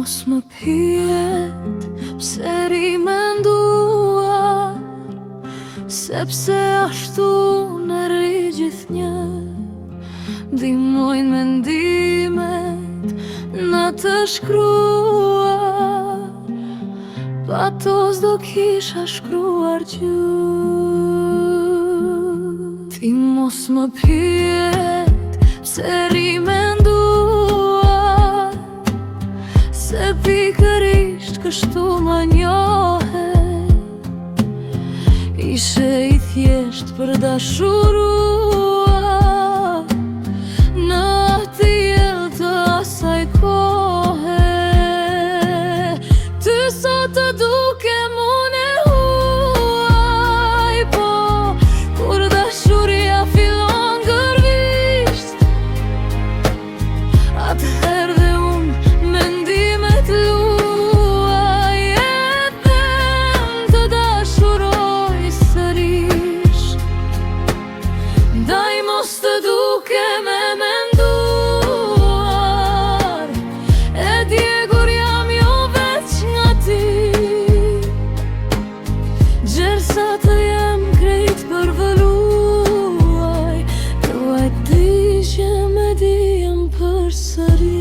mos më pyet pse ri menduar, sepse ashtu në ri gjithnjë. Ndihmojnë mendimet në të shkruar, pa to s'do kisha shkruar gjë. Ti mos më pyet pse ri menduar, se pikërisht kështu më njohet. Ishe i thjesht për dashuruar në atë jel të asaj kohe. Ty sot të duke mune huaj, po kur dashuria fillon gërvisht, atëherë dhe unë mendimet luaj, edhe të dashuroj sërish. Ndaj mos të duke me menduar, e djegur jam jo veç nga ti, gjersa të jem krejt përvëluaj, tuaj ti që me dijem përsëri.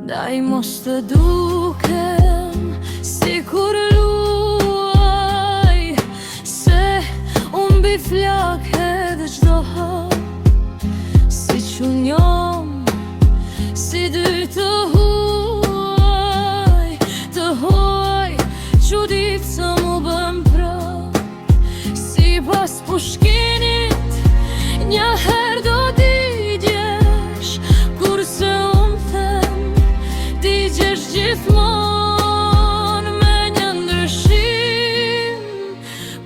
Ndaj mos të dukem si kur luaj, se unë bi flak edhe qdo hap, si që njom, si dy të huaj, që ditë sa mu bëm prap. Si pas Pushkinit, një her do digjesh, kurse unë them digjesh gjithmon me një ndryshim.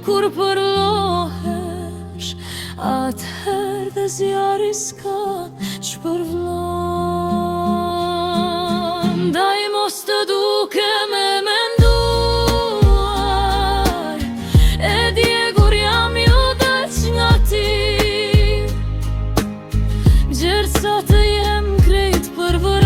Kur përlohesh, atëher dhe zjari s'ka që përvlon. Ndaj mos të duke me menduar, e djegur jam jo veç nga ti, gjersa të jem krejt përvëluar,